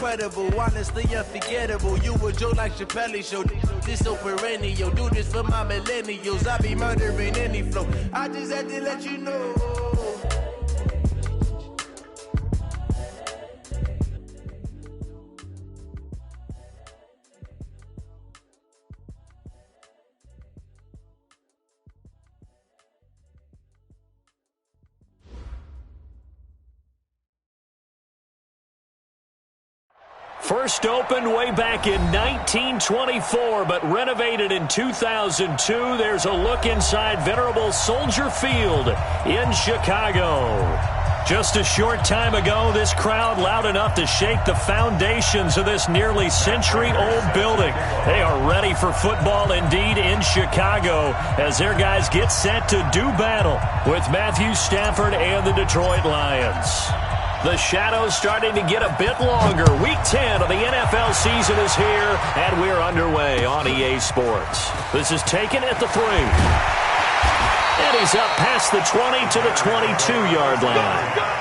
incredible, honestly unforgettable. You a joke like Chappelle Show. This so perennial. Do this for my millennials. I be murdering any flow. I just had to let you know. First opened way back in 1924, but renovated in 2002. There's a look inside venerable Soldier Field in Chicago. Just a short time ago, this crowd loud enough to shake the foundations of this nearly century-old building. They are ready for football indeed in Chicago as their guys get set to do battle with Matthew Stafford and the Detroit Lions. The shadows starting to get a bit longer. Week 10 of the NFL season is here, and we're underway on EA Sports. This is taken at the 3. And he's up past the 20 to the 22-yard line.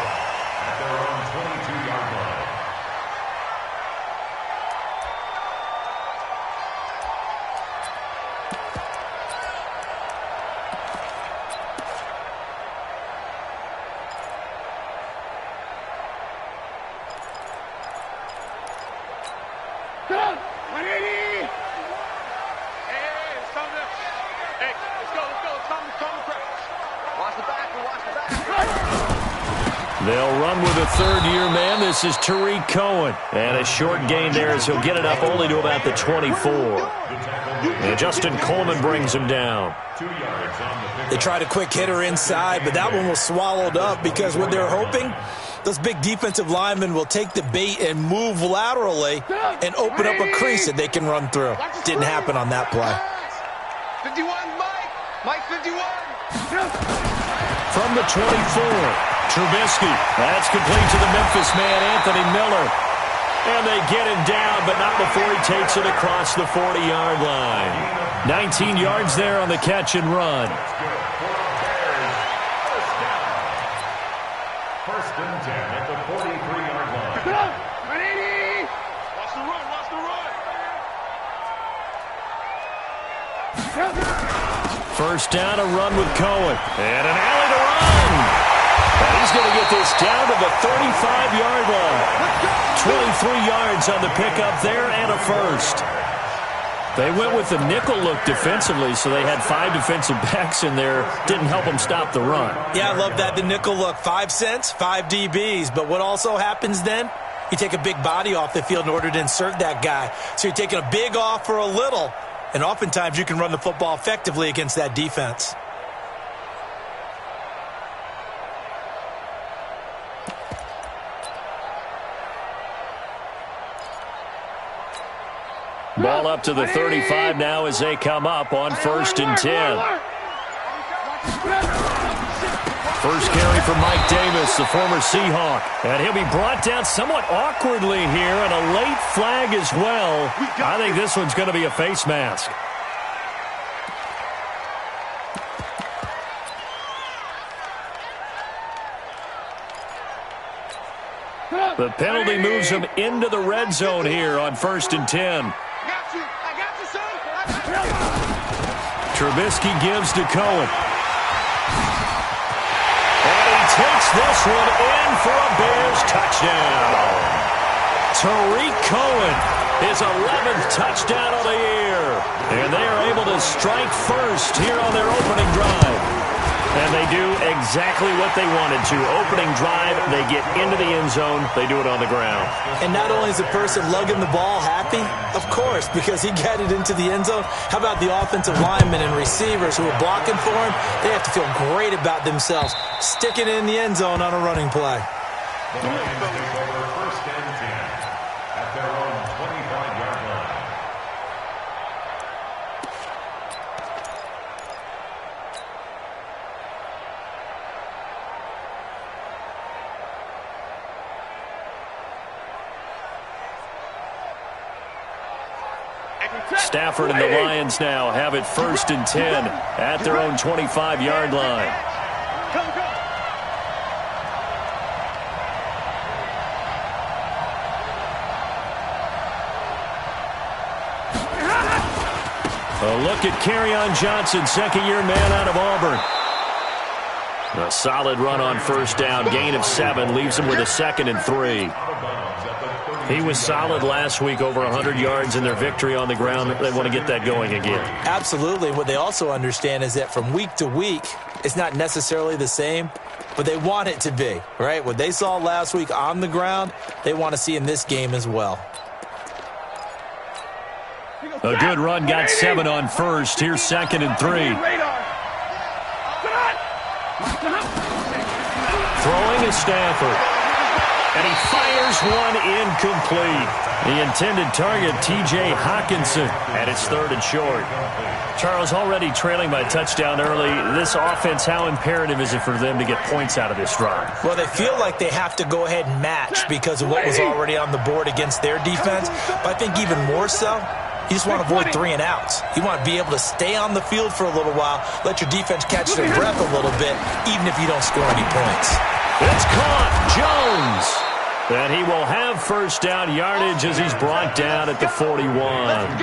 They'll run with a third-year man. This is Tariq Cohen. And a short gain there as he'll get it up only to about the 24. And Justin Coleman brings him down. They tried a quick hitter inside, but that one was swallowed up because what they're hoping, those big defensive linemen will take the bait and move laterally and open up a crease that they can run through. Didn't happen on that play. 51, Mike 51. From the 24. Trubisky, that's complete to the Memphis man, Anthony Miller. And they get him down, but not before he takes it across the 40-yard line. 19 yards there on the catch and run. First and 10 at the 43-yard line. Watch the run, watch the run. First down, a run with Cohen. And an alley to run. And he's going to get this down to the 35-yard line. 23 yards on the pickup there and a first. They went with the nickel look defensively, so they had 5 defensive backs in there. Didn't help them stop the run. Yeah, I love that, the nickel look. 5 cents, 5 DBs. But what also happens then? You take a big body off the field in order to insert that guy. So you're taking a big off for a little. And oftentimes you can run the football effectively against that defense. Ball up to the 35 now as they come up on 1st and 10. First carry for Mike Davis, the former Seahawk. And he'll be brought down somewhat awkwardly here, and a late flag as well. I think this one's going to be a face mask. The penalty moves him into the red zone here on 1st and 10. I got you, son. Trubisky gives to Cohen. And he takes this one in for a Bears touchdown. Tariq Cohen, his 11th touchdown of the year. And they are able to strike first here on their opening drive. And they do exactly what they wanted to. Opening drive, they get into the end zone. They do it on the ground. And not only is the person lugging the ball happy, of course, because he got it into the end zone. How about the offensive linemen and receivers who are blocking for him? They have to feel great about themselves, sticking it in the end zone on a running play. The Lions take over 1st and 10 at their own 25-yard line. Stafford and the Lions now have it 1st and 10 at their own 25-yard line. A look at Kerryon Johnson, second-year man out of Auburn. A solid run on first down, gain of 7, leaves him with a 2nd and 3. He was solid last week, over 100 yards in their victory on the ground. They want to get that going again. Absolutely. What they also understand is that from week to week, it's not necessarily the same, but they want it to be, right? What they saw last week on the ground, they want to see in this game as well. A good run, got 7 on first. Here's 2nd and 3. Throwing is Stafford. And he fires one incomplete. The intended target, T.J. Hockenson, and it's 3rd and short. Charles, already trailing by a touchdown early. This offense, how imperative is it for them to get points out of this drive? Well, they feel like they have to go ahead and match because of what was already on the board against their defense. But I think even more so, you just want to avoid 3 and outs. You want to be able to stay on the field for a little while, let your defense catch their breath a little bit, even if you don't score any points. It's caught. Jones. And he will have first down yardage as he's brought down at the 41.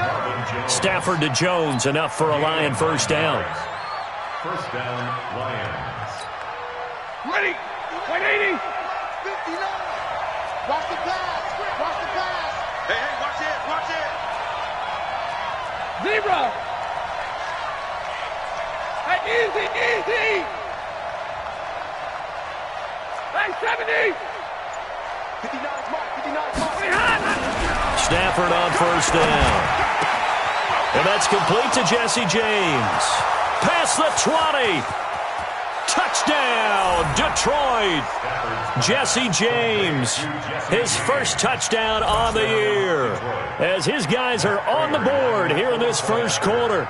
Stafford to Jones, enough for a Lion first down. First down, Lions. Ready. 180. 59. Watch the pass. Watch the pass. Hey, watch it. Watch it. Zebra. Hey, easy. Hey, 70. 59's mark. 59's mark. Stafford on first down. And that's complete to Jesse James. Past the 20. Touchdown, Detroit. Jesse James, his first touchdown on the year. As his guys are on the board here in this first quarter.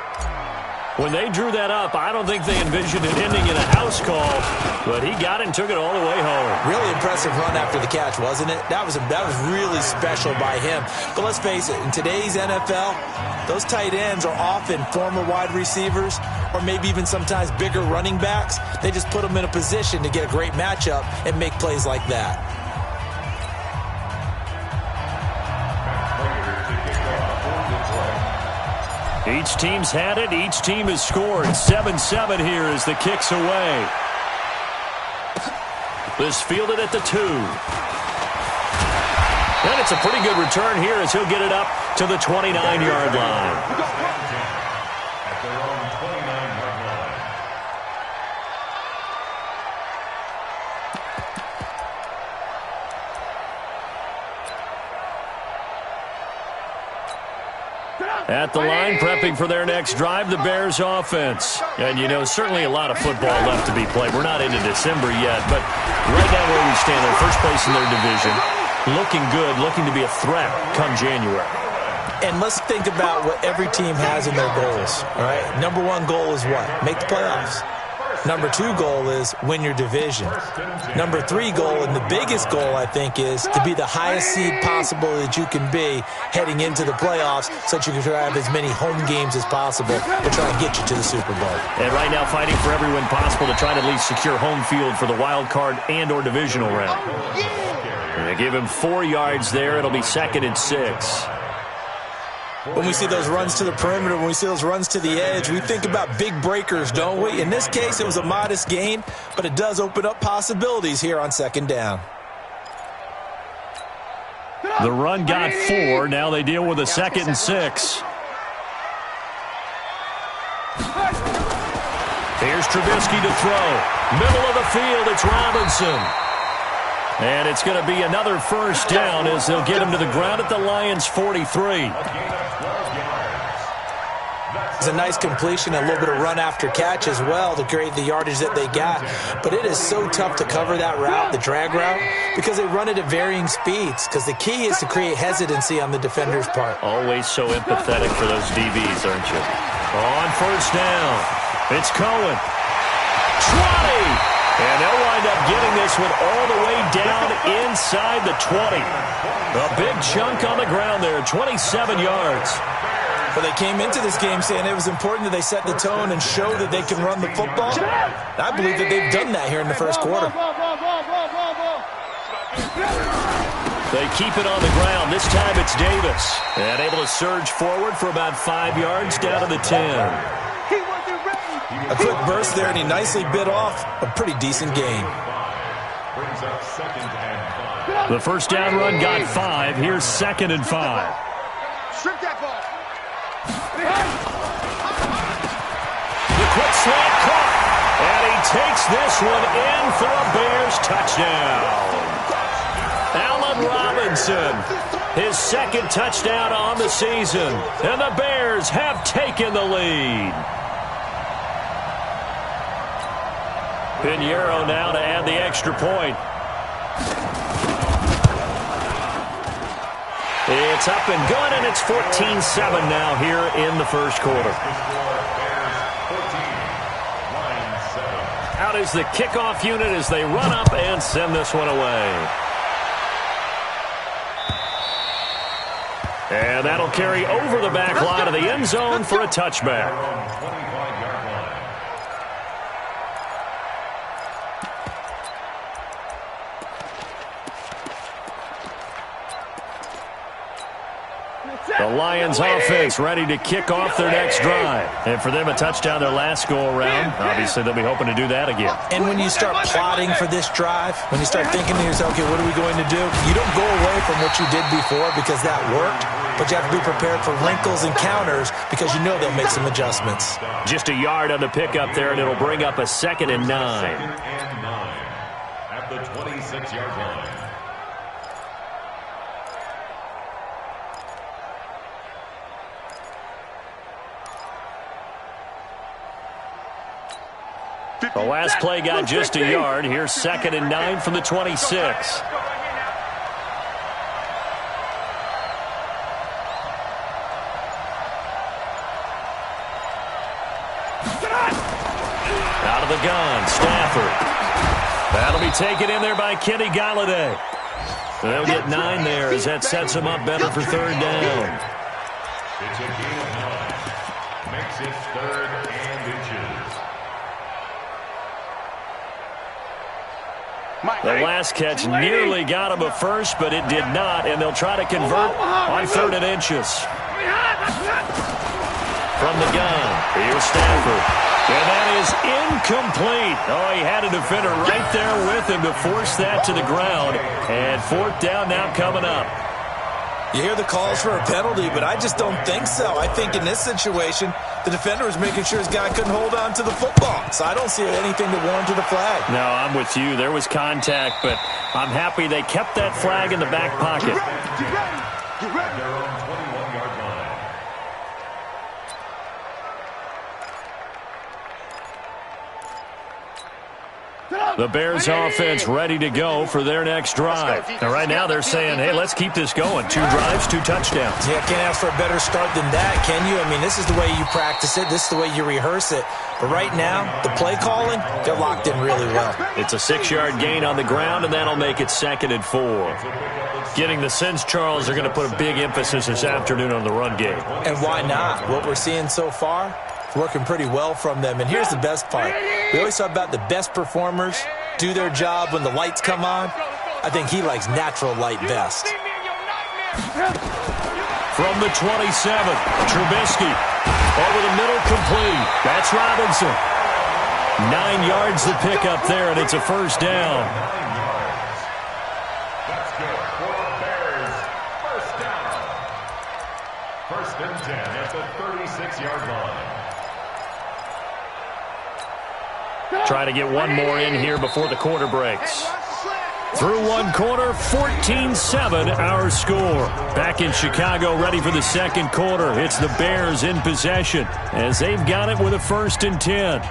When they drew that up, I don't think they envisioned it ending in a house call, but he got it and took it all the way home. Really impressive run after the catch, wasn't it? That was really special by him. But let's face it, in today's NFL, those tight ends are often former wide receivers or maybe even sometimes bigger running backs. They just put them in a position to get a great matchup and make plays like that. Each team's had it. Each team has scored. 7-7 here as the kick's away. This fielded at the 2. And it's a pretty good return here as he'll get it up to the 29-yard line. At their own 29-yard line. At the line, prepping for their next drive, the Bears offense. And, you know, certainly a lot of football left to be played. We're not into December yet, but right now where we stand, they're first place in their division. Looking good, looking to be a threat come January. And let's think about what every team has in their goals, all right? Number 1 goal is what? Make the playoffs. Number 2 goal is win your division. Number 3 goal, and the biggest goal, I think, is to be the highest seed possible that you can be heading into the playoffs so that you can have as many home games as possible to try and get you to the Super Bowl. And right now fighting for every win possible to try to at least secure home field for the wild card and or divisional round. And they give him 4 yards there. It'll be 2nd and 6. When we see those runs to the perimeter, when we see those runs to the edge, we think about big breakers, don't we? In this case, it was a modest gain, but it does open up possibilities here on 2nd down. The run got 4. Now they deal with a 2nd and 6. Here's Trubisky to throw. Middle of the field, it's Robinson. And it's going to be another first down as they'll get him to the ground at the Lions' 43. It's a nice completion, a little bit of run after catch as well to create the yardage that they got. But it is so tough to cover that route, the drag route, because they run it at varying speeds. Because the key is to create hesitancy on the defender's part. Always so empathetic for those DBs, aren't you? On first down, it's Cohen. 20! And they'll wind up getting this one all the way down inside the 20. A big chunk on the ground there, 27 yards. Well, they came into this game saying it was important that they set the tone and show that they can run the football. I believe that they've done that here in the first quarter. They keep it on the ground. This time it's Davis. And able to surge forward for about 5 yards down to the 10. He wasn't ready. A quick burst there, and he nicely bit off a pretty decent gain. Brings up 2nd and 5. The first down run got 5. Here's 2nd and 5. Strip that ball. The quick slant caught. And he takes this one in for a Bears touchdown. Allen Robinson, his 2nd touchdown on the season. And the Bears have taken the lead. Pinheiro now to add the extra point. It's up and good, and it's 14-7 now here in the first quarter. Out is the kickoff unit as they run up and send this one away. And that'll carry over the back line of the end zone for a touchback. The Lions offense ready to kick off their next drive. And for them, a touchdown their last go-around. Obviously, they'll be hoping to do that again. And when you start plotting for this drive, when you start thinking to yourself, okay, what are we going to do? You don't go away from what you did before because that worked, but you have to be prepared for wrinkles and counters because you know they'll make some adjustments. Just a yard on the pickup there, and it'll bring up a 2nd and 9. 2nd and 9 at the 26-yard line. The last play got just a yard. Here's 2nd and 9 from the 26. Out of the gun, Stafford. That'll be taken in there by Kenny Golladay. They'll get 9 there as that sets them up better for 3rd down. It's a gain of 9. Makes it 3rd and inches. The last catch nearly got him a first, but it did not, and they'll try to convert on 3rd and inches. From the gun, here's Stafford. And that is incomplete. Oh, he had a defender right there with him to force that to the ground. And 4th down now coming up. You hear the calls for a penalty, but I just don't think so. I think in this situation, the defender was making sure his guy couldn't hold on to the football. So I don't see anything to warrant the flag. No, I'm with you. There was contact, but I'm happy they kept that flag in the back pocket. Get ready. Get ready. Their own 21-yard line. The Bears offense ready to go for their next drive. Now, right now they're saying, hey, let's keep this going. 2 drives, 2 touchdowns. Yeah, can't ask for a better start than that, can you? I mean, this is the way you practice it. This is the way you rehearse it. But right now, the play calling, they're locked in really well. It's a 6-yard gain on the ground, and that'll make it 2nd and 4. Getting the sense, Charles, they're going to put a big emphasis this afternoon on the run game. And why not? What we're seeing so far, working pretty well from them. And here's the best part. We always talk about the best performers do their job when the lights come on. I think he likes natural light best. From the 27, Trubisky. Over the middle, complete. That's Robinson. 9 yards to pick up there, and it's a 1st down. That's good for the Bears. 1st down. 1st and 10 at the 36-yard line. Try to get one more in here before the quarter breaks. Through one quarter, 14-7 our score. Back in Chicago, ready for the 2nd quarter. It's the Bears in possession as they've got it with a 1st and 10.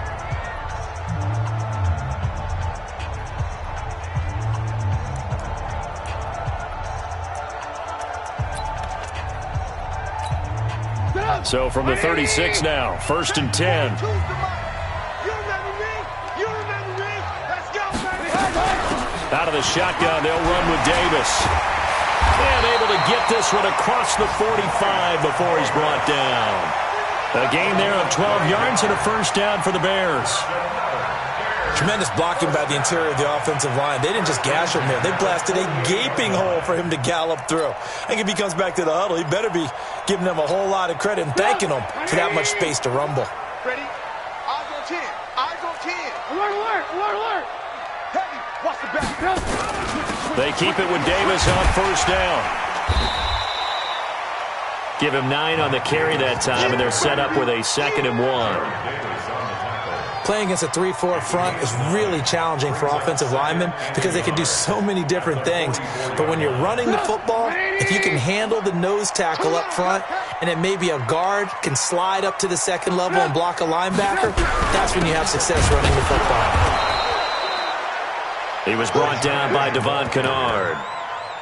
So from the 36 now, 1st and 10. Out of the shotgun, they'll run with Davis. And able to get this one across the 45 before he's brought down. A gain there of 12 yards and a 1st down for the Bears. Tremendous blocking by the interior of the offensive line. They didn't just gash him there. They blasted a gaping hole for him to gallop through. I think if he comes back to the huddle, he better be giving them a whole lot of credit and thanking them for that much space to rumble. Ready? Eyes on 10. Eyes on 10. Alert, alert, alert, alert. Heavy. Watch the back. They keep it with Davis on first down. Give him 9 on the carry that time, and they're set up with a 2nd and 1. Playing against a 3-4 front is really challenging for offensive linemen because they can do so many different things. But when you're running the football, if you can handle the nose tackle up front, and then maybe a guard can slide up to the 2nd level and block a linebacker, that's when you have success running the football. He was brought down by Devon Kennard.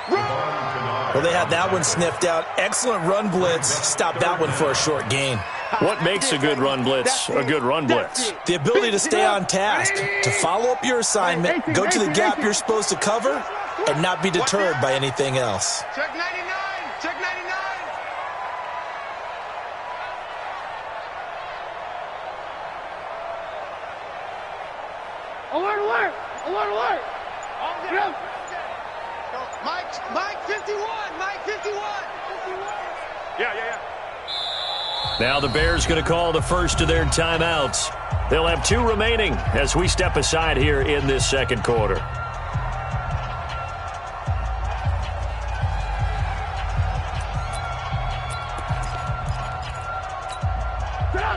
Well, they had that one sniffed out. Excellent run blitz. Stopped that one for a short gain. What makes a good run blitz a good run blitz? The ability to stay on task, to follow up your assignment, go to the gap you're supposed to cover, and not be deterred by anything else. Check 99. Check 99. Alert, alert, alert, alert. Mike 51. Mike 51. Yeah. Now the Bears going to call the first of their timeouts. They'll have 2 remaining as we step aside here in this 2nd quarter.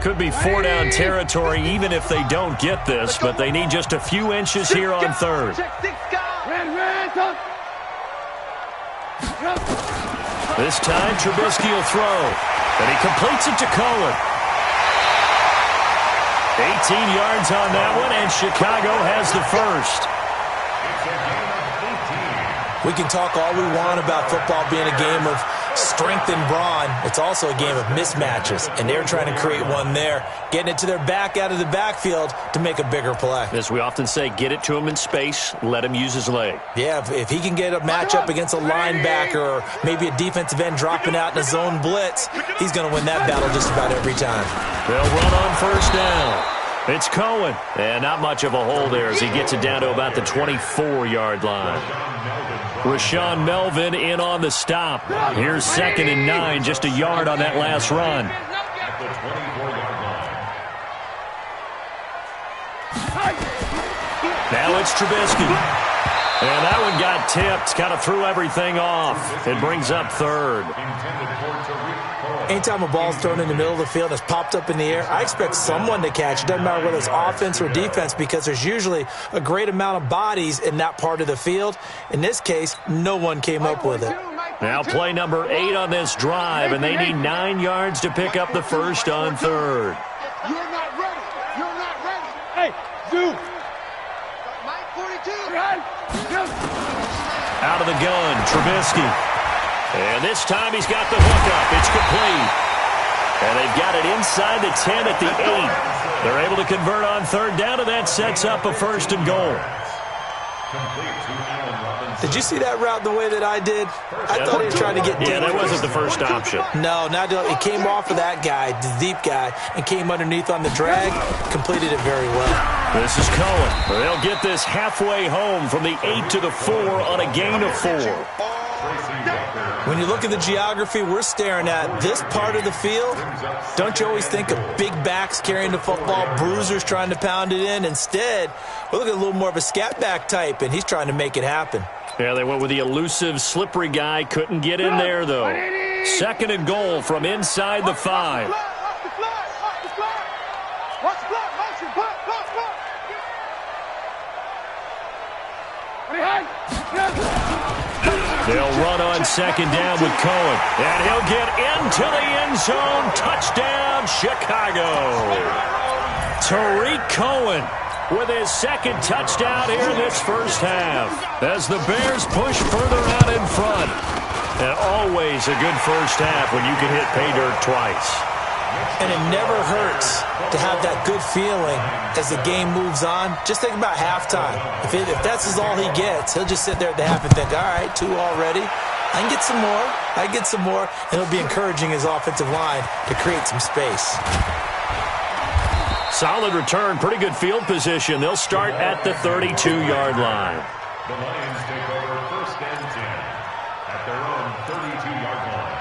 Could be 4-down territory even if they don't get this, but they need just a few inches here on 3rd. This time Trubisky will throw, and he completes it to Cohen. 18 yards on that one, and Chicago has the first. We can talk all we want about football being a game of strength and brawn. It's also a game of mismatches, and they're trying to create one there, getting it to their back out of the backfield to make a bigger play. As we often say, get it to him in space, let him use his leg. Yeah, if he can get a matchup against a linebacker or maybe a defensive end dropping out in a zone blitz, he's going to win that battle just about every time. They'll run on first down. It's Cohen, and not much of a hole there as he gets it down to about the 24-yard line. Rashaan Melvin in on the stop. Here's 2nd and 9, just a yard on that last run. Now it's Trubisky. And that one got tipped, kind of threw everything off. It brings up 3rd. Anytime a ball's thrown in the middle of the field and it's popped up in the air, I expect someone to catch it. Doesn't matter whether it's offense or defense because there's usually a great amount of bodies in that part of the field. In this case, no one came up with it. Now play number 8 on this drive, and they need 9 yards to pick up the first on 3rd. You're not ready. You're not ready. Hey, Zoo. Mike 42. Out of the gun, Trubisky. And this time he's got the hook up. It's complete. And they've got it inside the 10 at the 8. They're able to convert on 3rd down, and that sets up a 1st and goal. Did you see that route the way that I did? I thought he was trying to get deep. Yeah, that wasn't the first option. No, it came off of that guy, the deep guy, and came underneath on the drag. Completed it very well. This is Cohen. They'll get this halfway home from the 8 to the 4 on a gain of 4. When you look at the geography we're staring at, this part of the field, don't you always think of big backs carrying the football, bruisers trying to pound it in? Instead, we're looking at a little more of a scat back type, and he's trying to make it happen. Yeah, they went with the elusive, slippery guy. Couldn't get in there, though. 2nd and goal from inside the 5. They'll run on 2nd down with Cohen. And he'll get into the end zone. Touchdown, Chicago. Tariq Cohen with his 2nd touchdown here in this first half. As the Bears push further out in front. And always a good first half when you can hit pay dirt twice. And it never hurts to have that good feeling as the game moves on. Just think about halftime. If that's all he gets, he'll just sit there at the half and think, all right, 2 already. I can get some more. I can get some more. And it'll be encouraging his offensive line to create some space. Solid return, pretty good field position. They'll start at the 32-yard line. The Lions take over first and 10 at their own 32-yard line.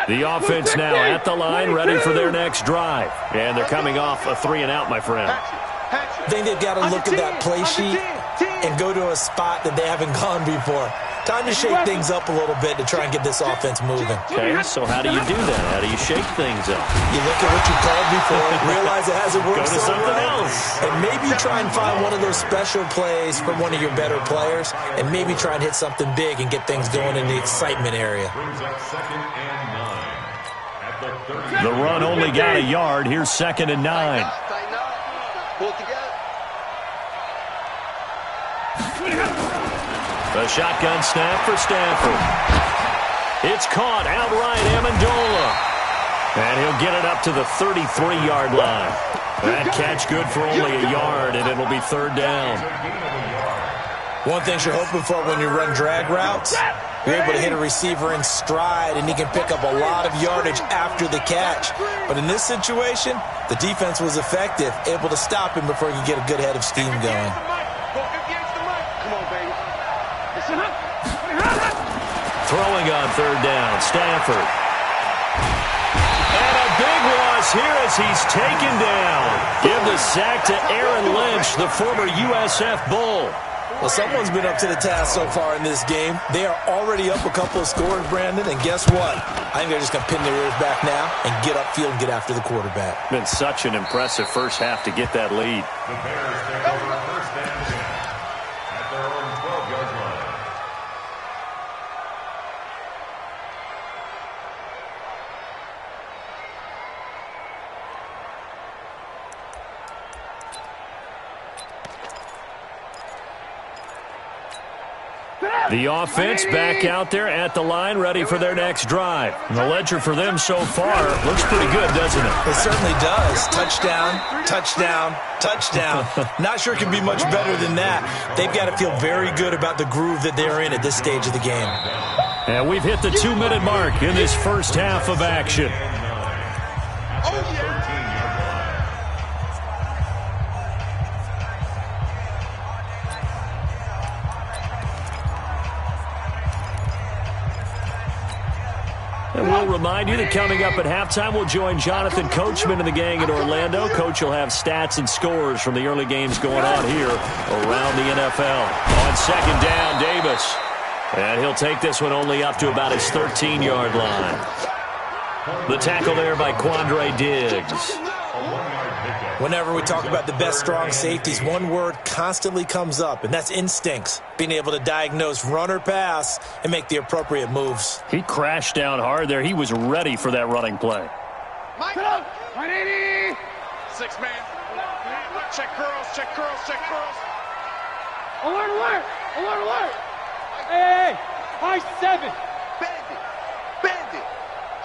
The offense now at the line, ready for their next drive. And they're coming off a 3-and-out, my friend. I think they've got to look at that play sheet and go to a spot that they haven't gone before. Time to shake things up a little bit to try and get this offense moving. Okay, so how do you do that? How do you shake things up? You look at what you called before, realize it hasn't worked Go to so something well, else. and maybe try and find one of those special plays from one of your better players, and maybe try and hit something big and get things going in the excitement area. Brings up 2nd and 9 at the 30. The run only got a yard. Here's 2nd and 9. Tighten up. Pull it together. The shotgun snap for Stafford. It's caught outright, Amendola. And he'll get it up to the 33-yard line. That catch good for only a yard, and it'll be 3rd down. One thing you're hoping for when you run drag routes, you're able to hit a receiver in stride, and he can pick up a lot of yardage after the catch. But in this situation, the defense was effective, able to stop him before he could get a good head of steam going. Come on, baby. Throwing on 3rd down, Stafford. And a big loss here as he's taken down. Give the sack to Aaron Lynch, the former USF Bull. Well, someone's been up to the task so far in this game. They are already up a couple of scores, Brandon, and guess what? I think they're just going to pin their ears back now and get upfield and get after the quarterback. Been such an impressive first half to get that lead. The Bears take over first and 10 at their own 12-yard line. The offense back out there at the line, ready for their next drive. And the ledger for them so far looks pretty good, doesn't it? It certainly does. Touchdown, touchdown, touchdown. Not sure it can be much better than that. They've got to feel very good about the groove that they're in at this stage of the game. And we've hit the 2-minute mark in this first half of action. At their 13-yard line. And we'll remind you that coming up at halftime, we'll join Jonathan Coachman and the gang in Orlando. Coach will have stats and scores from the early games going on here around the NFL. On 2nd down, Davis. And he'll take this one only up to about his 13-yard line. The tackle there by Quandre Diggs. Whenever we talk about the best strong safeties, one word constantly comes up, and that's instincts. Being able to diagnose run or pass and make the appropriate moves. He crashed down hard there. He was ready for that running play. Mike, 180. 6-man. Check curls, check curls, check curls. Alert, alert! Alert, alert! Hey, high 7. Bandit. Bandit.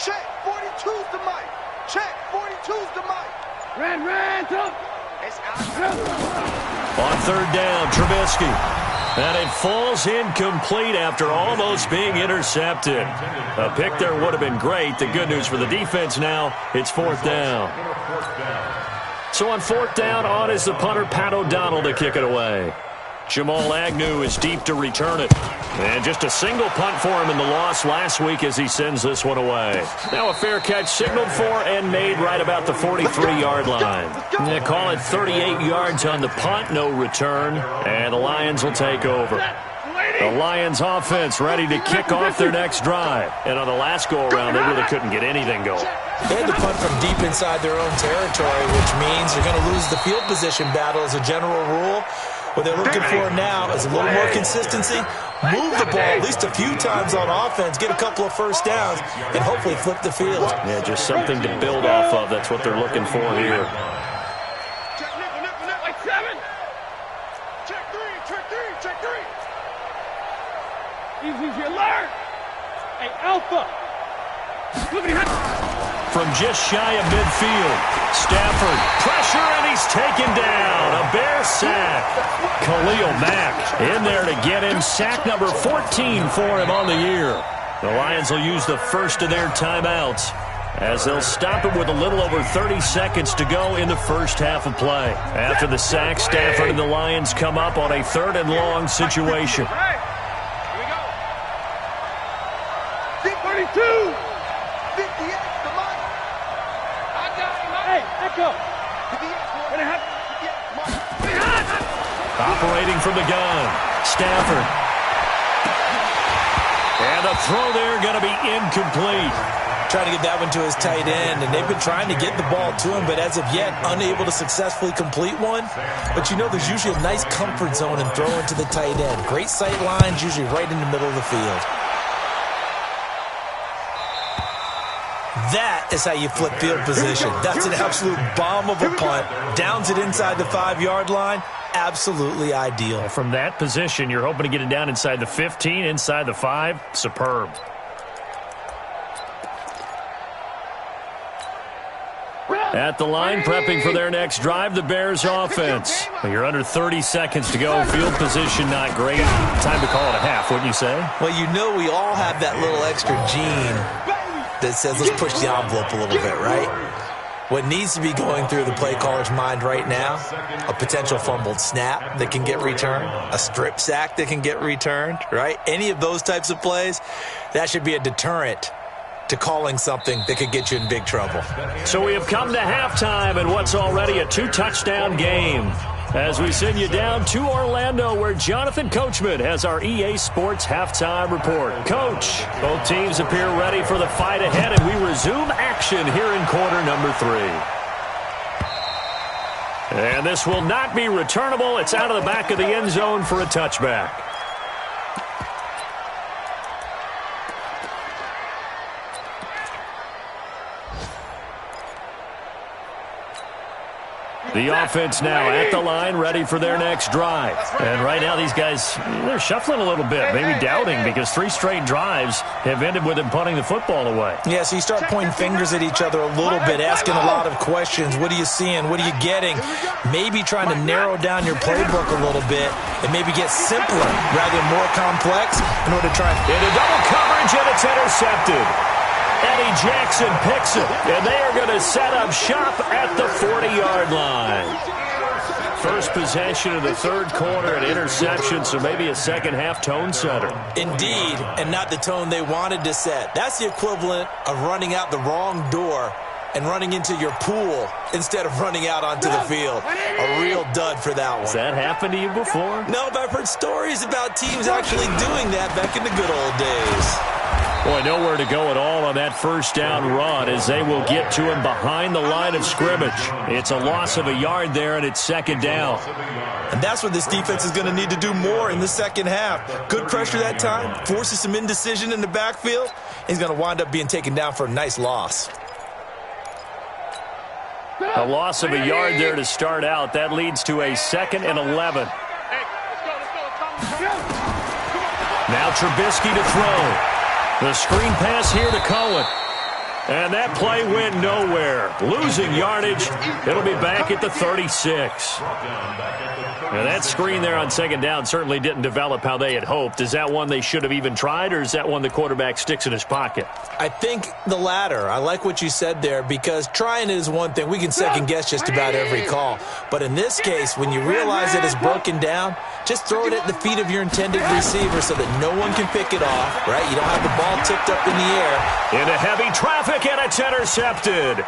Check. 42's the mic. Check. 42's the mic. Ran, up. It's out. On 3rd down, Trubisky. And it falls incomplete after almost being intercepted. A pick there would have been great. The good news for the defense now, it's 4th down. So on 4th down, on is the punter, Pat O'Donnell, to kick it away. Jamal Agnew is deep to return it. And just a single punt for him in the loss last week as he sends this one away. Now a fair catch signaled for and made right about the 43-yard line. They call it 38 yards on the punt, no return. And the Lions will take over. The Lions offense ready to kick off their next drive. And on the last go-around, they really couldn't get anything going. They had to punt from deep inside their own territory, which means they're going to lose the field position battle as a general rule. What they're looking for now is a little more consistency, move the ball at least a few times on offense, get a couple of first downs, and hopefully flip the field. Yeah, just something to build off of. That's what they're looking for here. Check nickel, like 7. Check 3, check 3, check 3. Easy alert. Hey, Alpha. Look at him. from just shy of midfield. Stafford, pressure, and he's taken down. A Bear sack. Khalil Mack in there to get him. Sack number 14 for him on the year. The Lions will use the first of their timeouts as they'll stop it with a little over 30 seconds to go in the first half of play. After the sack, Stafford and the Lions come up on a 3rd and long situation. Hey, here we go. 32. 58 to Mike. I got him. Hey, echo. Operating from the gun, Stafford. And the throw there going to be incomplete. Trying to get that one to his tight end, and they've been trying to get the ball to him, but as of yet, unable to successfully complete one. But you know there's usually a nice comfort zone in throwing to the tight end. Great sight lines, usually right in the middle of the field. That is how you flip field position. That's an absolute bomb of a punt. Downs it inside the 5-yard line. Absolutely ideal. From that position, you're hoping to get it down inside the 15, inside the 5. Superb. At the line, prepping for their next drive, the Bears offense. You're under 30 seconds to go. Field position not great. Time to call it a half, wouldn't you say? Well, you know we all have that little extra gene that says let's push the envelope a little bit, right? What needs to be going through the play caller's mind right now, a potential fumbled snap that can get returned, a strip sack that can get returned, right? Any of those types of plays, that should be a deterrent to calling something that could get you in big trouble. So we have come to halftime in what's already a 2-touchdown game. As we send you down to Orlando, where Jonathan Coachman has our EA Sports Halftime Report. Coach, both teams appear ready for the fight ahead, and we resume action here in quarter number 3. And this will not be returnable. It's out of the back of the end zone for a touchback. The offense now at the line, ready for their next drive. And right now these guys, they're shuffling a little bit, maybe doubting, because 3 straight drives have ended with them punting the football away. Yeah, so you start pointing fingers at each other a little bit, asking a lot of questions. What are you seeing? What are you getting? Maybe trying to narrow down your playbook a little bit and maybe get simpler rather than more complex in order to try into double coverage, and it's intercepted. Eddie Jackson picks it, and they are going to set up shop at the 40-yard line. First possession of the 3rd quarter, an interception, so maybe a second-half tone setter. Indeed, and not the tone they wanted to set. That's the equivalent of running out the wrong door and running into your pool instead of running out onto the field. A real dud for that one. Has that happened to you before? No, but I've heard stories about teams actually doing that back in the good old days. Boy, nowhere to go at all on that first down run as they will get to him behind the line of scrimmage. It's a loss of a yard there, and it's 2nd down. And that's what this defense is going to need to do more in the second half. Good pressure that time, forces some indecision in the backfield. He's going to wind up being taken down for a nice loss. A loss of a yard there to start out. That leads to a 2nd and 11. Now Trubisky to throw. The screen pass here to Cohen. And that play went nowhere. Losing yardage. It'll be back at the 36. Now that screen there on 2nd down certainly didn't develop how they had hoped. Is that one they should have even tried, or is that one the quarterback sticks in his pocket? I think the latter. I like what you said there, because trying is one thing. We can second-guess just about every call. But in this case, when you realize it is broken down, just throw it at the feet of your intended receiver so that no one can pick it off, right? You don't have the ball tipped up in the air. Into heavy traffic, and it's intercepted.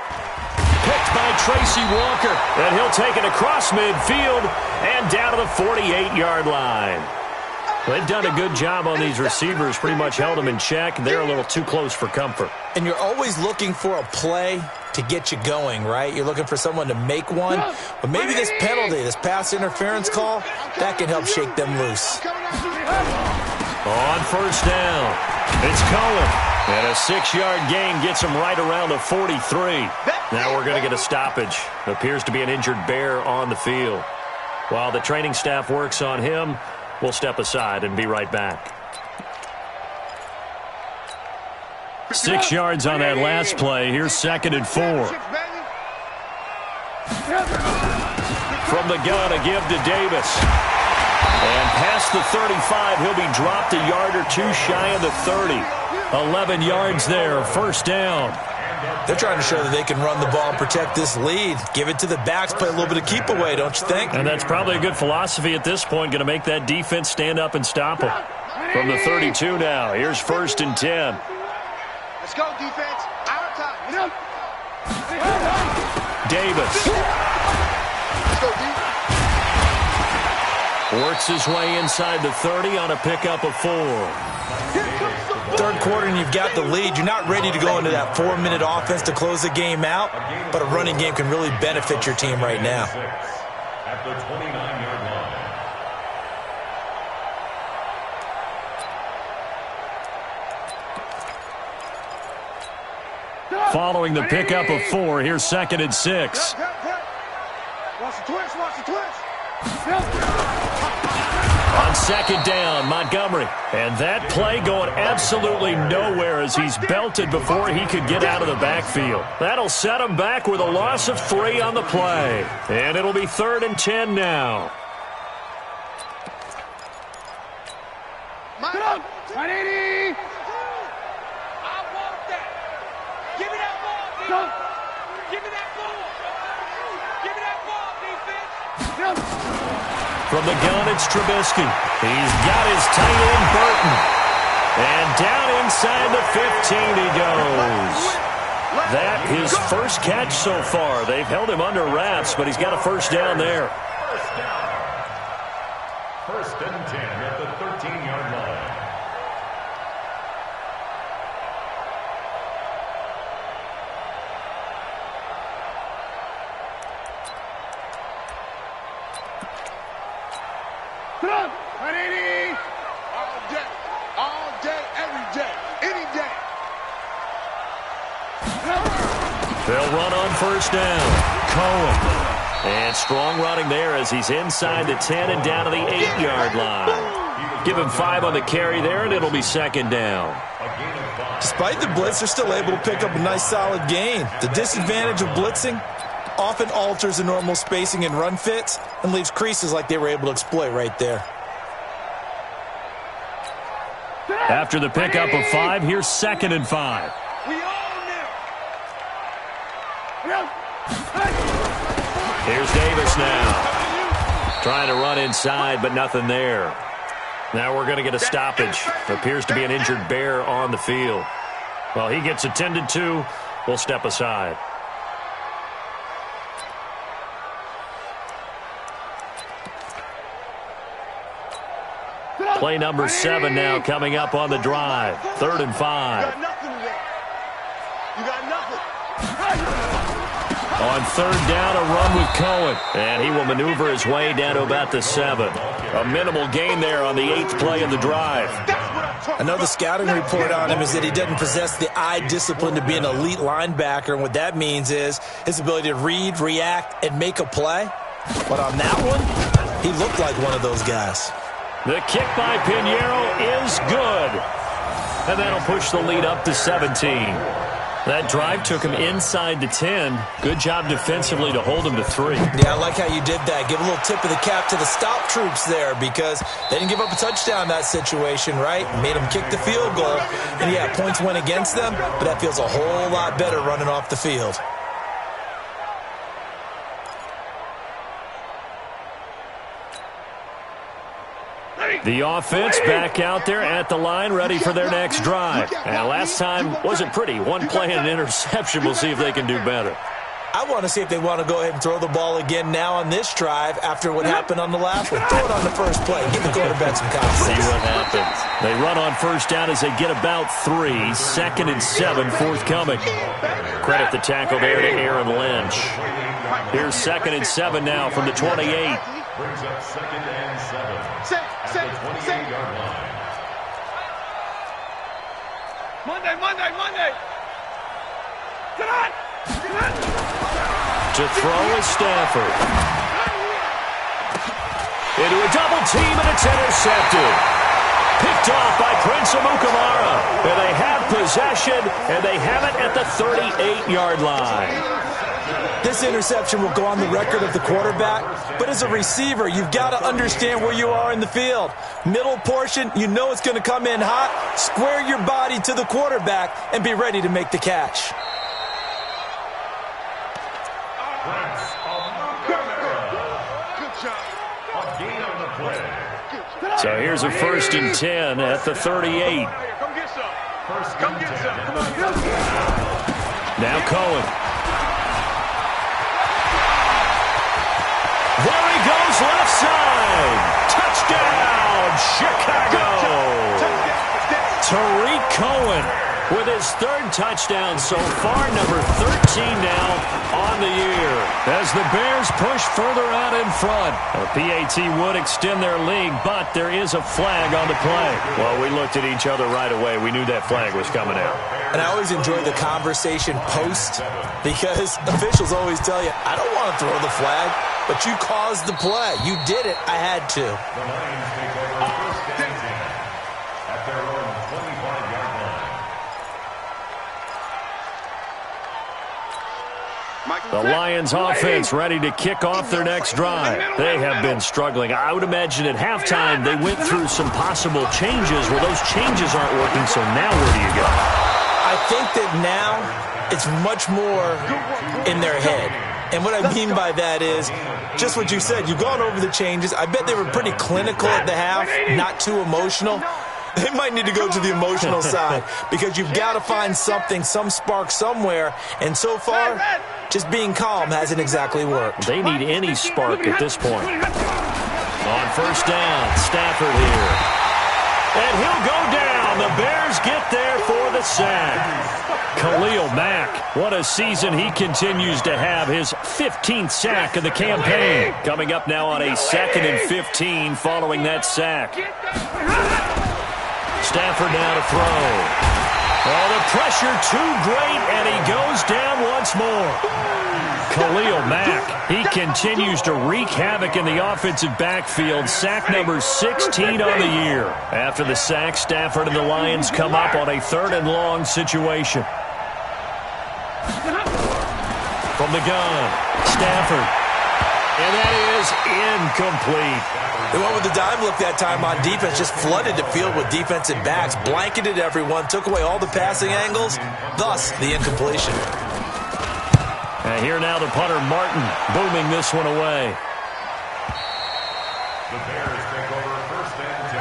Picked by Tracy Walker, and he'll take it across midfield and down to the 48-yard line. They've done a good job on these receivers, pretty much held them in check. They're a little too close for comfort. And you're always looking for a play to get you going, right? You're looking for someone to make one. But maybe this penalty, this pass interference call, that can help shake them loose. On first down, it's Cohen. And a 6-yard gain gets him right around the 43. Now we're going to get a stoppage. Appears to be an injured Bear on the field. While the training staff works on him, we'll step aside and be right back. 6 yards on that last play. Here's 2nd and 4. From the gun, a give to Davis. And past the 35, he'll be dropped a yard or two shy of the 30. 11 yards there, 1st down. They're trying to show that they can run the ball and protect this lead. Give it to the backs, play a little bit of keep away, don't you think? And that's probably a good philosophy at this point, going to make that defense stand up and stop them. From the 32 now, here's 1st and 10. Let's go, defense. Our time. Davis. Let's go, defense. Works his way inside the 30 on a pickup of 4. 3rd quarter and you've got the lead. You're not ready to go into that 4-minute offense to close the game out, but a running game can really benefit your team right now. At the 29-yard line. Following the pickup of 4, here's 2nd and 6. Watch the twist, watch the twist. On 2nd down, Montgomery. And that play going absolutely nowhere as he's belted before he could get out of the backfield. That'll set him back with a loss of 3 on the play. And it'll be 3rd and 10 now. Get up. 180. I want that. Give me that ball, defense. Give me that ball. Give me that ball, defense. From the gun, it's Trubisky. He's got his tight end, Burton. And down inside the 15 he goes. That his first catch so far. They've held him under wraps, but he's got a 1st down there. 1st and 10 at the 13-yard line. All day, every day, any day. They'll run on 1st down. Cohen. And strong running there as he's inside the 10 and down to the 8-yard line. Give him 5 on the carry there, and it'll be 2nd down. Despite the blitz, they're still able to pick up a nice solid gain. The disadvantage of blitzing often alters the normal spacing and run fits and leaves creases like they were able to exploit right there. After the pickup of 5, here's 2nd and 5. We own them. Here's Davis now. Trying to run inside, but nothing there. Now we're going to get a stoppage. Appears to be an injured Bear on the field. Well, he gets attended to. We'll step aside. Play number 7 now coming up on the drive. 3rd and 5. You got nothing today. You got nothing. On 3rd down, a run with Cohen. And he will maneuver his way down to about the 7. A minimal gain there on the 8th play of the drive. Another scouting report on him is that he doesn't possess the eye discipline to be an elite linebacker. And what that means is his ability to read, react, and make a play. But on that one, he looked like one of those guys. The kick by Pinheiro is good. And that'll push the lead up to 17. That drive took him inside the 10. Good job defensively to hold him to 3. Yeah, I like how you did that. Give a little tip of the cap to the stop troops there because they didn't give up a touchdown in that situation, right? Made them kick the field goal. And, yeah, points went against them, but that feels a whole lot better running off the field. The offense back out there at the line, ready for their next drive. And last time wasn't pretty. One play and an interception. We'll see if they can do better. I want to see if they want to go ahead and throw the ball again now on this drive after what happened on the last one. Throw it on the first play. Give the quarterback some confidence. See what happens. They run on 1st down as they get about 3. 2nd and 7 forthcoming. Credit the tackle there to Aaron Lynch. Here's 2nd and 7 now from the 28. Brings up 2nd and 7. At the 28-yard line. Monday. Tonight. To throw is Stafford. Into a double team, and it's intercepted. Picked off by Prince Amukamara. And they have possession, and they have it at the 38-yard line. This interception will go on the record of the quarterback, but as a receiver, you've got to understand where you are in the field. Middle portion, you know it's going to come in hot. Square your body to the quarterback and be ready to make the catch. So here's a 1st and 10 at the 38. Come get some. Now Cohen. There he goes, left side. Touchdown, Chicago. Tariq Cohen with his 3rd touchdown so far, number 13 now on the year. As the Bears push further out in front. The PAT would extend their lead, but there is a flag on the play. Well, we looked at each other right away. We knew that flag was coming out. And I always enjoy the conversation post because officials always tell you, I don't want to throw the flag, but you caused the play. You did it. I had to. The Lions take over 1st and 10 at their own 25-yard line. The Lions offense ready to kick off their next drive. They have been struggling. I would imagine at halftime they went through some possible changes where those changes aren't working, so now where do you go? I think that now it's much more in their head. And what I mean by that is just what you said. You've gone over the changes. I bet they were pretty clinical at the half, not too emotional. They might need to go to the emotional side because you've got to find something, some spark somewhere. And so far, just being calm hasn't exactly worked. They need any spark at this point. On 1st down, Stafford here. And he'll go down. The Bears get there for the sack. Khalil Mack, what a season he continues to have. His 15th sack of the campaign. Coming up now on a 2nd and 15 following that sack. Stafford now to throw. Oh, the pressure too great, and he goes down once more. Khalil Mack, he continues to wreak havoc in the offensive backfield. Sack number 16 on the year. After the sack, Stafford and the Lions come up on a 3rd and long situation. From the gun, Stafford. And that is incomplete. They went with the dime look that time on defense, just flooded the field with defensive backs, blanketed everyone, took away all the passing angles, thus the incompletion. And here now the punter, Martin, booming this one away. The Bears take over 1st and 10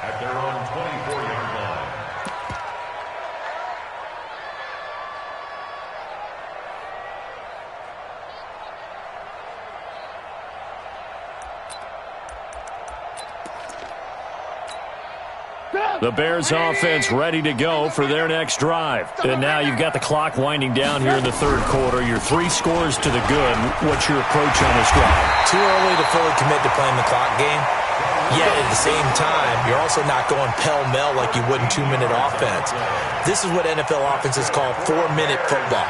at their own 24-yard line. The Bears offense ready to go for their next drive. And now you've got the clock winding down here in the 3rd quarter. You're 3 scores to the good. What's your approach on this drive? Too early to fully commit to playing the clock game. Yet at the same time, you're also not going pell-mell like you would in 2-minute offense. This is what NFL offenses call 4-minute football.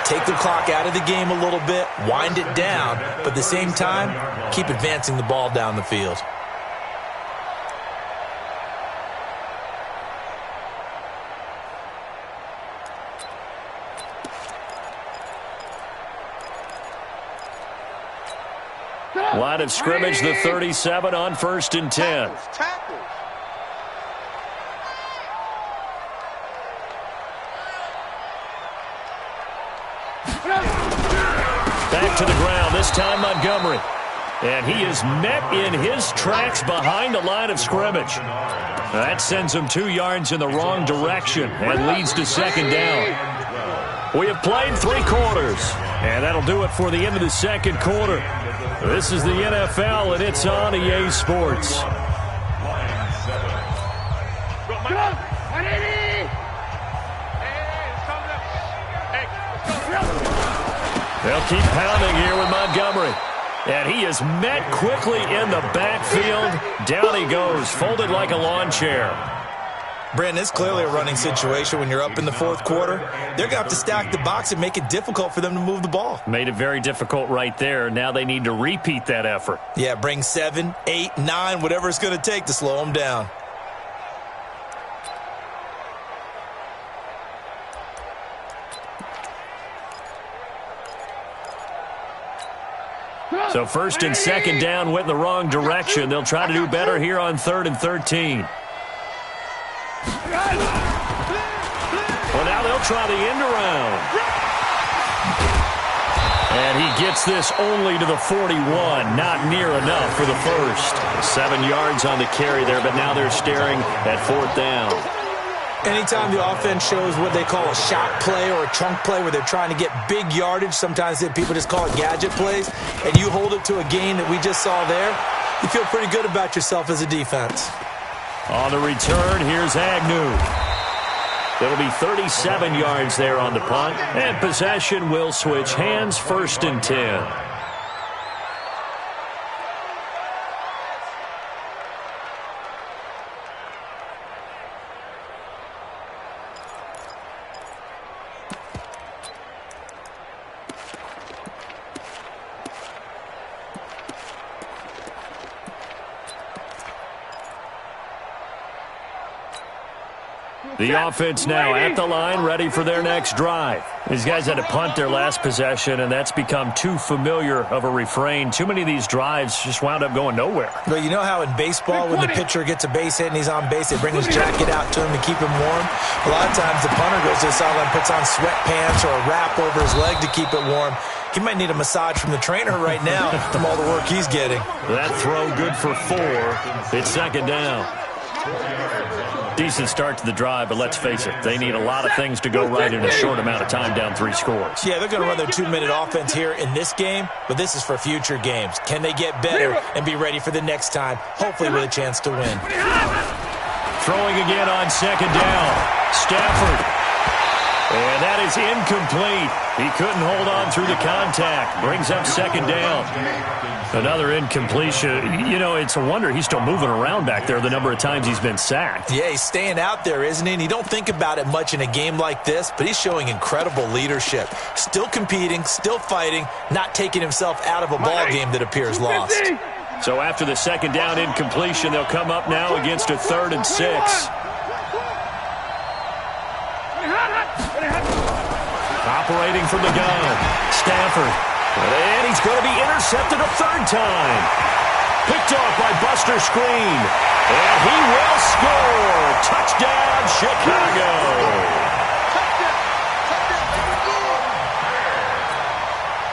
Take the clock out of the game a little bit, wind it down, but at the same time, keep advancing the ball down the field. Line of scrimmage, the 37 on 1st and 10. Back to the ground, this time Montgomery. And he is met in his tracks behind the line of scrimmage. That sends him 2 yards in the wrong direction and leads to 2nd down. We have played 3 quarters, and that'll do it for the end of the 2nd quarter. This is the NFL, and it's on EA Sports. They'll keep pounding here with Montgomery. And he is met quickly in the backfield. Down he goes, folded like a lawn chair. Brandon, it's clearly a running situation when you're up in the 4th quarter. They're going to have to stack the box and make it difficult for them to move the ball. Made it very difficult right there. Now they need to repeat that effort. Yeah, bring 7, 8, 9, whatever it's going to take to slow them down. So first and second down went in the wrong direction. They'll try to do better here on 3rd and 13. Well, now they'll try the end around. And he gets this only to the 41. Not near enough for the first. 7 yards on the carry there, but now they're staring at 4th down. Anytime the offense shows what they call a shot play or a chunk play where they're trying to get big yardage, sometimes people just call it gadget plays, and you hold it to a gain that we just saw there, you feel pretty good about yourself as a defense. On the return, here's Agnew. It'll be 37 yards there on the punt, and possession will switch hands, 1st and 10. The offense now at the line, ready for their next drive. These guys had to punt their last possession, and that's become too familiar of a refrain. Too many of these drives just wound up going nowhere. But you know how in baseball, when the pitcher gets a base hit and he's on base, they bring his jacket out to him to keep him warm? A lot of times the punter goes to the sideline, puts on sweatpants or a wrap over his leg to keep it warm. He might need a massage from the trainer right now from all the work he's getting. That throw good for 4. It's 2nd down. Decent start to the drive, but let's face it, they need a lot of things to go right in a short amount of time, down 3 scores. Yeah, they're going to run their 2-minute offense here in this game, but this is for future games. Can they get better and be ready for the next time, hopefully with a chance to win? Throwing again on 2nd down. Stafford. And that is incomplete. He couldn't hold on through the contact. Brings up 2nd down. Another incompletion. You know, it's a wonder he's still moving around back there the number of times he's been sacked. Yeah, he's staying out there, isn't he? And you don't think about it much in a game like this, but he's showing incredible leadership. Still competing, still fighting, not taking himself out of a ball game that appears lost. So after the 2nd down incompletion, they'll come up now against a 3rd and 6. Operating from the gun, Stafford. And he's going to be intercepted a 3rd time. Picked off by Buster Screen. And he will score. Touchdown, Chicago.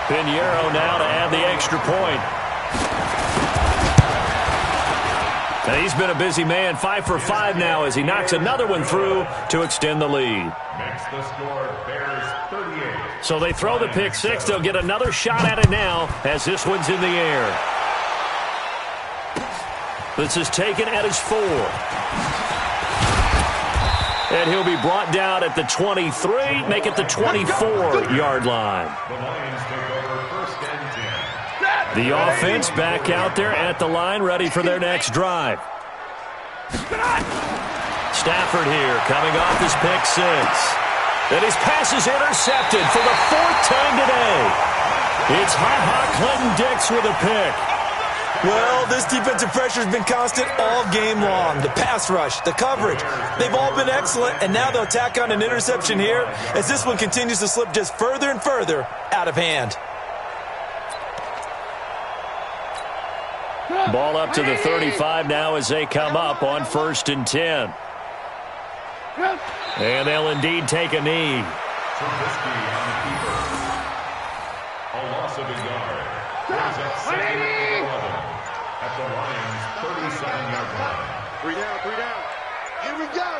Pinheiro now to add the extra point. And he's been a busy man, 5 for 5 now as he knocks another one through to extend the lead. Makes the score Bears 38. So they throw the pick 6. They'll get another shot at it now as this one's in the air. This is taken at his 4. And he'll be brought down at the 23, make it the 24-yard line. The Lions take over 1st and 10. The offense back out there at the line, ready for their next drive. Stafford here, coming off his pick 6. And his pass is intercepted for the 4th time today. It's Clinton Dix with a pick. Well, this defensive pressure has been constant all game long. The pass rush, the coverage, they've all been excellent, and now they'll tack on an interception here as this one continues to slip just further and further out of hand. Ball up to the 35 now as they come up on 1st and 10. And they'll indeed take a knee. Trubisky on the keeper. A loss of a yard. Brings up 2nd and 11 at the Lions' 37-yard line. 3 down, 3 down. Here we go.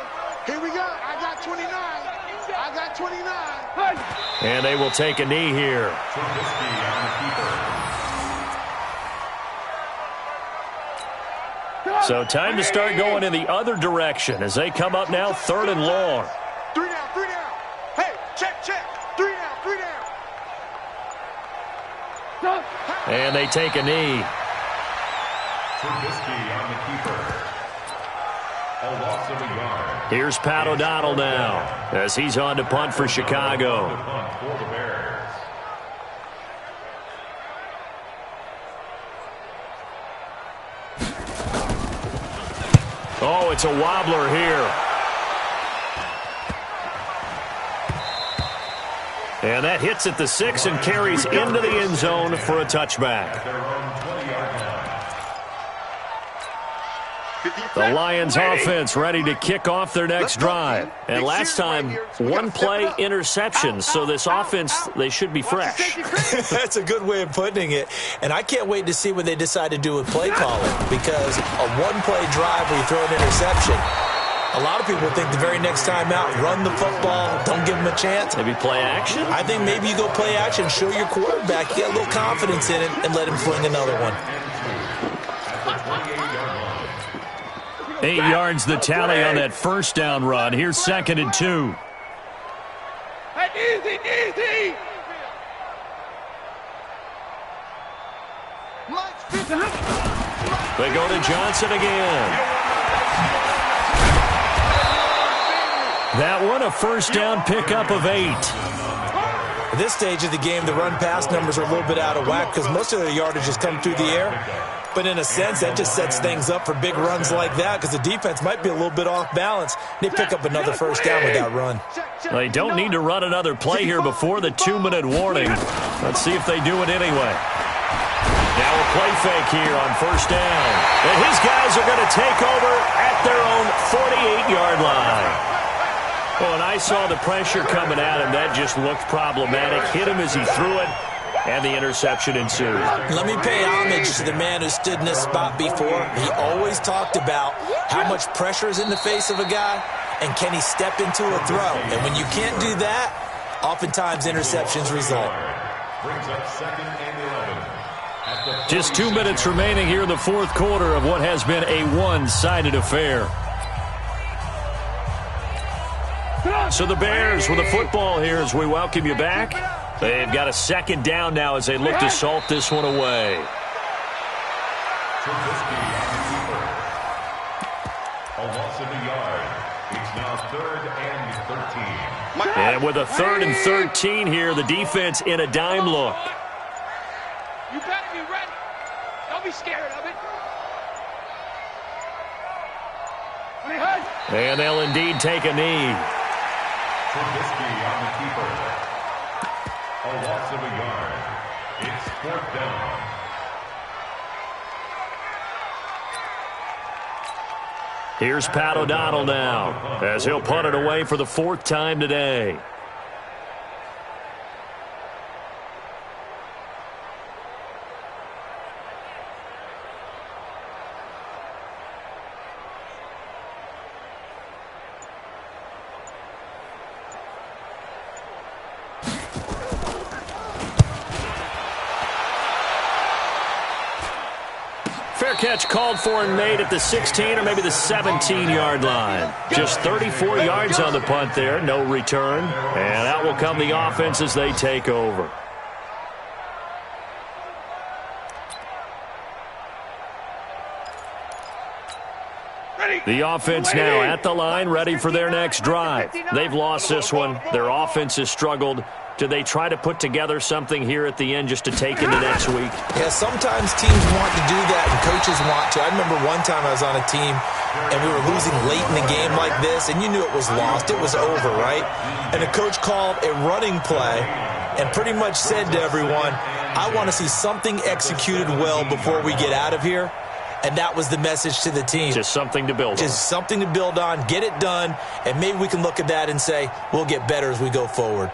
Here we go. I got 29. I got 29. And they will take a knee here. Trubisky on the keeper. So time to start going in the other direction as they come up now 3rd and long. 3 down, 3 down. Hey, check, check. 3 down, 3 down. And they take a knee. Trubisky on the keeper. A loss of a yard. Here's Pat O'Donnell now as he's on to punt for Chicago. The punt for the Bears. Oh, it's a wobbler here. And that hits at the 6 and carries into the end zone for a touchback. The Lions offense ready to kick off their next drive. And last time, one play interception. So this offense, they should be fresh. That's a good way of putting it. And I can't wait to see what they decide to do with play calling. Because a one-play drive where you throw an interception, a lot of people think the very next time out, run the football, don't give them a chance. Maybe play action? I think maybe you go play action, show your quarterback, you get a little confidence in it, and let him fling another one. 8 yards the tally on that first down run. Here's 2nd and 2. Easy. They go to Johnson again. That one, a first down pickup of 8. At this stage of the game, the run-pass numbers are a little bit out of whack because most of the yardage has come through the air. But in a sense, that just sets things up for big runs like that because the defense might be a little bit off balance. They pick up another first down with that run. They don't need to run another play here before the 2-minute warning. Let's see if they do it anyway. Now a play fake here on first down. And his guys are going to take over at their own 48-yard line. Well, when I saw the pressure coming at him, that just looked problematic. Hit him as he threw it, and the interception ensued. Let me pay homage to the man who stood in this spot before. He always talked about how much pressure is in the face of a guy, and can he step into a throw. And when you can't do that, oftentimes interceptions result. Brings up 2nd and 11. Just 2 minutes remaining here in the fourth quarter of what has been a one-sided affair. So the Bears with the football here as we welcome you back. They've got a 2nd down now as they look to salt this one away. Trubisky on the keeper. A loss of a yard. It's now 3rd and 13. And with a 3rd and 13 here, the defense in a dime look. You better be ready. Don't be scared of it. And they'll indeed take a knee. Trubisky on the keeper. A loss of a yard. It's 4th down. Here's Pat O'Donnell now as he'll punt it away for the 4th time today. Catch called for and made at the 16 or maybe the 17-yard line. Just 34 yards on the punt there, no return. And out will come the offense as they take over. The offense now at the line, ready for their next drive. They've lost this one. Their offense has struggled. Do they try to put together something here at the end just to take into next week? Yeah, sometimes teams want to do that and coaches want to. I remember one time I was on a team and we were losing late in the game like this, and you knew it was lost. It was over, right? And the coach called a running play and pretty much said to everyone, I want to see something executed well before we get out of here. And that was the message to the team. Just something to build on. Just something to build on, get it done, and maybe we can look at that and say, we'll get better as we go forward.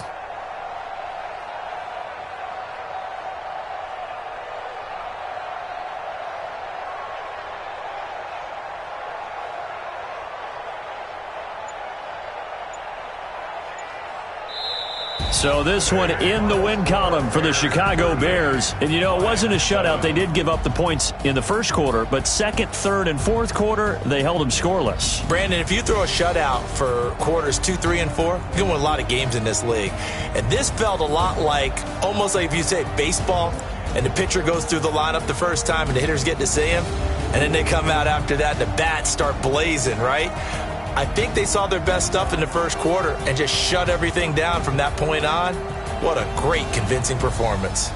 So this one in the win column for the Chicago Bears. And, you know, it wasn't a shutout. They did give up the points in the first quarter, but second, third, and fourth quarter, they held them scoreless. Brandon, if you throw a shutout for quarters 2, 3, and 4, you're going to win a lot of games in this league. And this felt a lot like, almost like if you say baseball, and the pitcher goes through the lineup the first time and the hitters get to see him, and then they come out after that and the bats start blazing, right? I think they saw their best stuff in the first quarter and just shut everything down from that point on. What a great, convincing performance.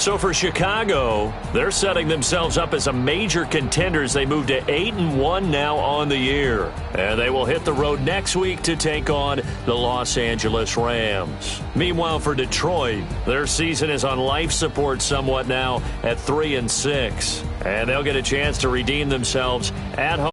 So for Chicago, they're setting themselves up as a major contender as they move to 8-1 now on the year. And they will hit the road next week to take on the Los Angeles Rams. Meanwhile, for Detroit, their season is on life support somewhat now at 3-6. And they'll get a chance to redeem themselves at home.